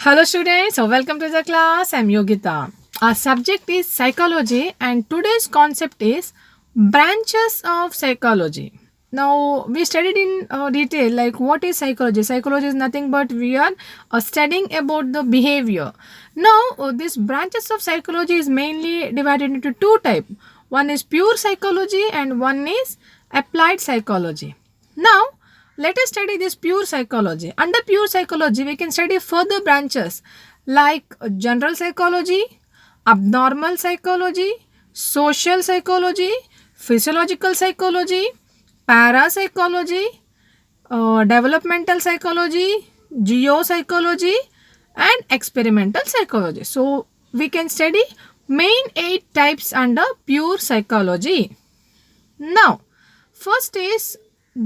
Hello students, so welcome to the class. I'm Yogita. Our subject is psychology and today's concept is branches of psychology. Now we studied in detail like what is psychology. Psychology is nothing but we are studying about the behavior. Now this branches of psychology is mainly divided into two types. One is pure psychology and one is applied psychology. Now let us study this pure psychology. Under pure psychology, we can study further branches like general psychology, abnormal psychology, social psychology, physiological psychology, parapsychology, developmental psychology, geopsychology, and experimental psychology. So, we can study main 8 types under pure psychology. Now, first is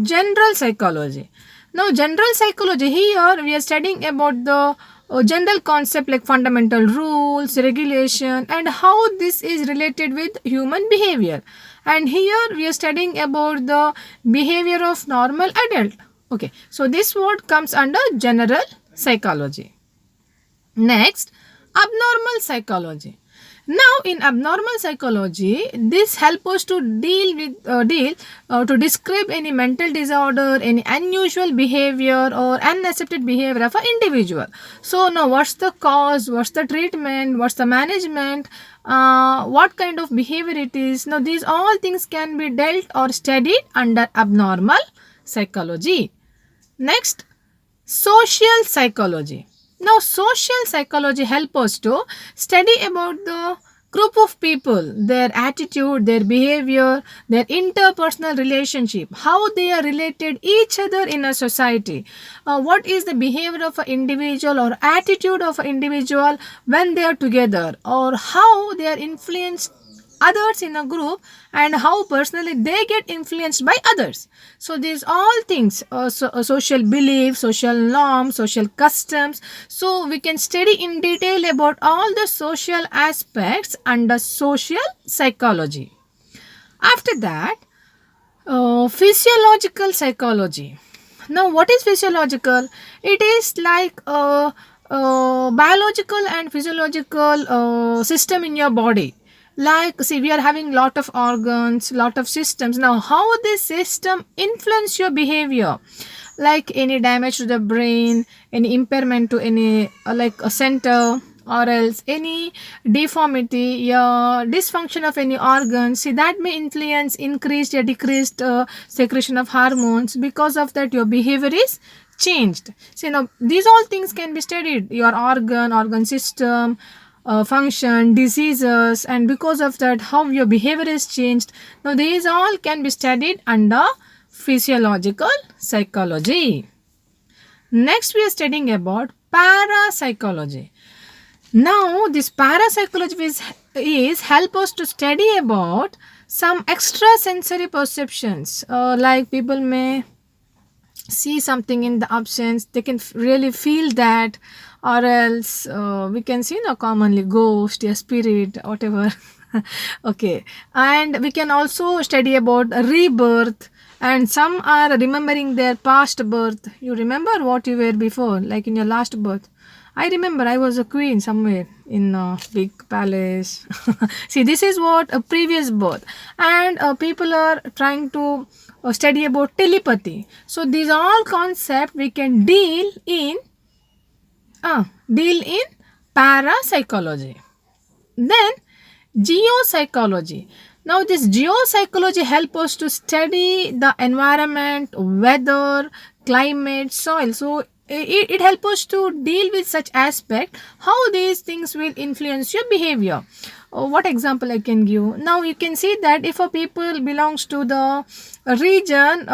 general psychology. Now, general psychology here we are studying about the general concept like fundamental rules, regulation, and how this is related with human behavior. And here we are studying about the behavior of normal adult. Okay, so this word comes under general psychology. Next, abnormal psychology. Now, in abnormal psychology, this helps us to to describe any mental disorder, any unusual behavior or unaccepted behavior of an individual. So, now what's the cause? What's the treatment? What's the management? What kind of behavior it is? Now, these all things can be dealt or studied under abnormal psychology. Next, social psychology. Now, social psychology help us to study about the group of people, their attitude, their behavior, their interpersonal relationship, how they are related each other in a society. What is the behavior of an individual or attitude of an individual when they are together, or how they are influenced others in a group and how personally they get influenced by others. So these all things, social beliefs, social norms, social customs. So we can study in detail about all the social aspects under social psychology. After that, physiological psychology. Now, what is physiological? It is like a biological and physiological system in your body. Like, see, we are having lot of organs, lot of systems. Now, how this system influence your behavior? Like any damage to the brain, any impairment to any like a center, or else any deformity, dysfunction of any organ. See, that may influence increased or decreased secretion of hormones. Because of that, your behavior is changed. So now these all things can be studied, your organ system, function, diseases, and because of that how your behavior is changed. Now these all can be studied under physiological psychology. Next we are studying about parapsychology. Now this parapsychology is help us to study about some extrasensory perceptions, like people may see something in the absence, they can really feel that, or else we can see commonly ghost, a spirit, whatever. Okay, and we can also study about rebirth, and some are remembering their past birth. You remember what you were before, like in your last birth. I remember I was a queen somewhere in a big palace. See, this is what a previous birth, and people are trying to study about telepathy. So these all concept we can deal in parapsychology. Then geopsychology. Now this geopsychology help us to study the environment, weather, climate, soil. So it helps us to deal with such aspect, how these things will influence your behavior. What example I can give? Now you can see that if a people belongs to the region,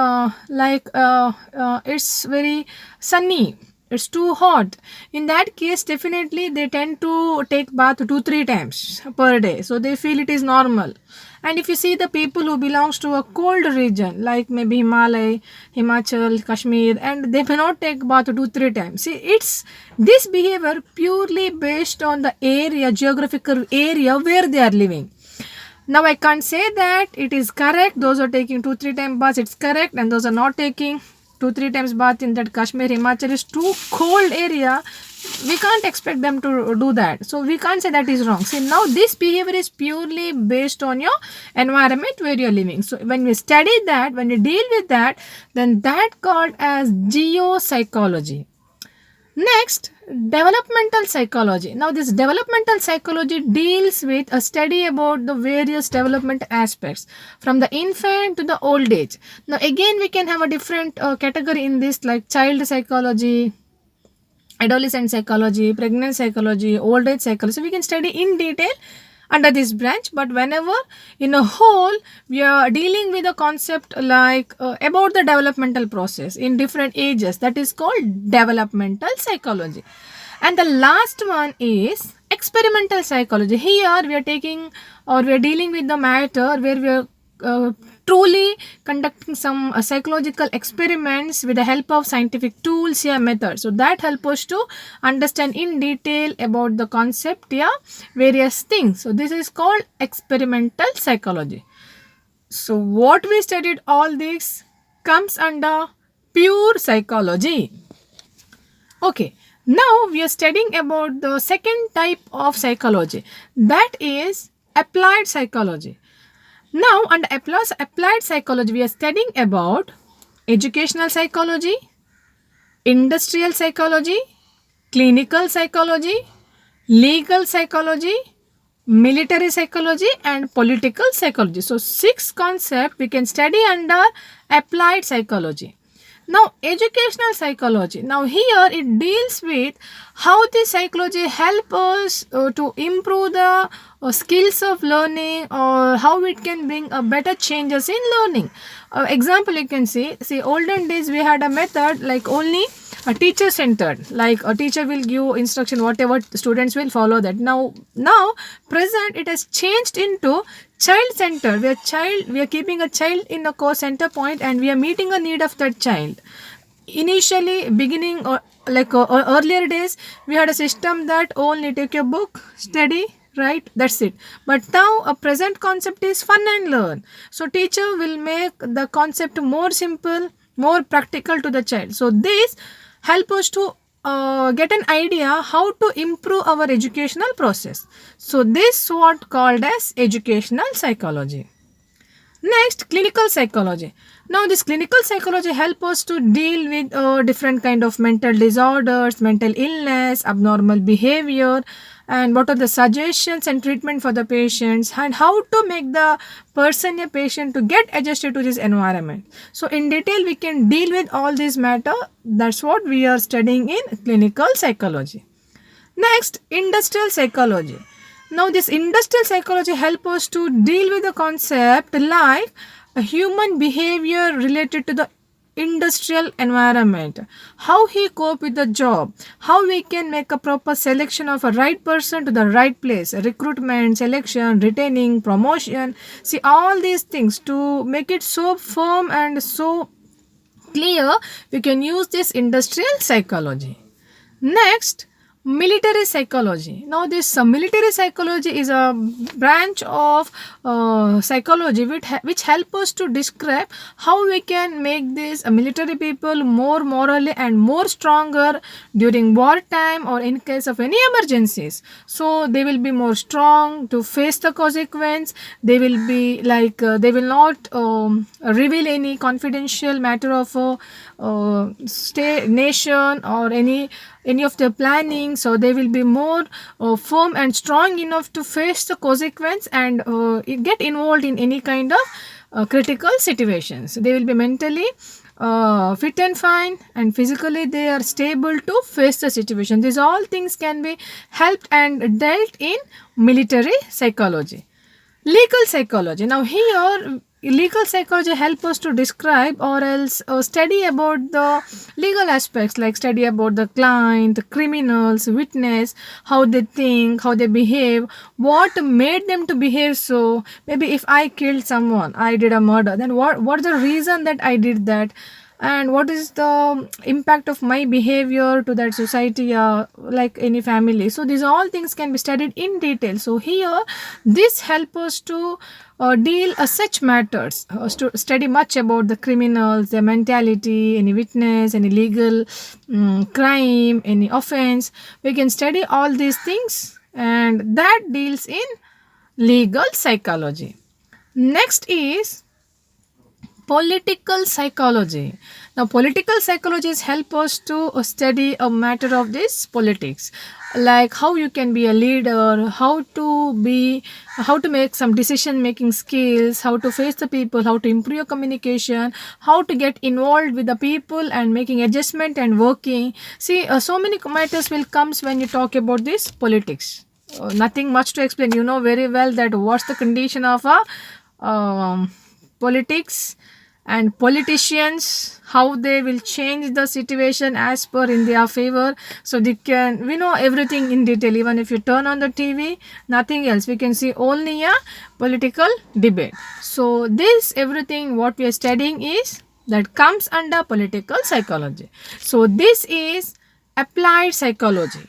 it's very sunny, it's too hot, in that case definitely they tend to take bath 2-3 times per day, so they feel it is normal. And if you see the people who belongs to a cold region like maybe Himachal, Kashmir, and they may not take bath 2-3 times. See, it's this behavior purely based on the area, geographical area where they are living. Now I can't say that it is correct, those are taking 2-3 times baths, it's correct, and those are not taking 2-3 times bath in that Kashmir, Himachal is too cold area. we can't expect them to do that. So we can't say that is wrong. See, now this behavior is purely based on your environment where you're living. So when we study that, when we deal with that, then that called as geopsychology. Next, developmental psychology. Now, this developmental psychology deals with a study about the various development aspects from the infant to the old age. Now, again, we can have a different category in this, like child psychology, adolescent psychology, pregnant psychology, old age psychology. So we can study in detail under this branch, but whenever in a whole we are dealing with a concept like about the developmental process in different ages, that is called developmental psychology. And the last one is experimental psychology. Here we are taking or we are dealing with the matter where we are truly conducting some psychological experiments with the help of scientific tools or methods. So that help us to understand in detail about the concept, various things. So this is called experimental psychology. So what we studied, all this comes under pure psychology. Okay, now we are studying about the second type of psychology, that is applied psychology. Now, under applied psychology, we are studying about educational psychology, industrial psychology, clinical psychology, legal psychology, military psychology, and political psychology. So, 6 concepts we can study under applied psychology. Now, educational psychology. Now, here it deals with how the psychology help us to improve the skills of learning, or how it can bring better changes in learning. Example, you can see olden days we had a method like only a teacher centered, like a teacher will give instruction, whatever students will follow that. Now present it has changed into child centered, where we are keeping a child in a core center point and we are meeting a need of that child. Initially beginning or earlier days we had a system that only take your book, study, right, that's it. But now a present concept is fun and learn. So teacher will make the concept more simple, more practical to the child. So this help us to get an idea how to improve our educational process. So this what called as educational psychology. Next, clinical psychology. Now, this clinical psychology help us to deal with different kind of mental disorders, mental illness, abnormal behavior, and what are the suggestions and treatment for the patients, and how to make the person, a patient, to get adjusted to this environment. So, in detail, we can deal with all this matter. That's what we are studying in clinical psychology. Next, industrial psychology. Now, this industrial psychology help us to deal with the concept like a human behavior related to the industrial environment, how he cope with the job, how we can make a proper selection of a right person to the right place, recruitment, selection, retaining, promotion. See, all these things to make it so firm and so clear, we can use this industrial psychology. Next, military psychology. Now this military psychology is a branch of psychology which help us to describe how we can make these military people more morally and more stronger during wartime or in case of any emergencies. So they will be more strong to face the consequence. They will be like they will not reveal any confidential matter of state, nation, or any of their planning. So they will be more firm and strong enough to face the consequence and get involved in any kind of critical situations. They will be mentally fit and fine, and physically they are stable to face the situation. These all things can be helped and dealt in military psychology. Legal psychology. Now here legal psychology help us to describe or else study about the legal aspects, like study about the client, the criminals, witness, how they think, how they behave, what made them to behave. So maybe if I killed someone, I did a murder, then what's the reason that I did that, and what is the impact of my behavior to that society, like any family. So these all things can be studied in detail. So here this help us to deal such matters, to study much about the criminals, their mentality, any witness, any legal crime, any offense. We can study all these things, and that deals in legal psychology. Next is political psychology. Now political psychologists help us to study a matter of this politics, like how you can be a leader, how to make some decision making skills, how to face the people, how to improve your communication, how to get involved with the people and making adjustment and working. See, so many matters will comes when you talk about this politics. Nothing much to explain, you know very well that what's the condition of a politics and politicians, how they will change the situation as per in their favor. So they can, we know everything in detail. Even if you turn on the TV, nothing else, we can see only a political debate. So this everything what we are studying is that comes under political psychology. So this is applied psychology,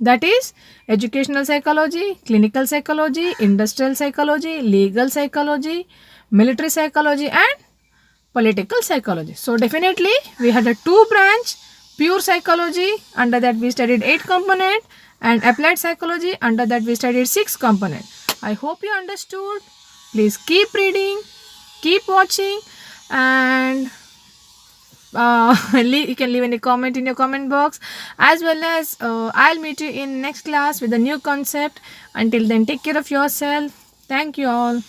that is educational psychology, clinical psychology, industrial psychology, legal psychology, military psychology, and political psychology. So definitely we had a two branch, pure psychology, under that we studied 8 component, and applied psychology, under that we studied 6 component. I hope you understood. Please keep reading, keep watching, and you can leave any comment in your comment box, as well as I'll meet you in next class with a new concept. Until then, take care of yourself. Thank you all.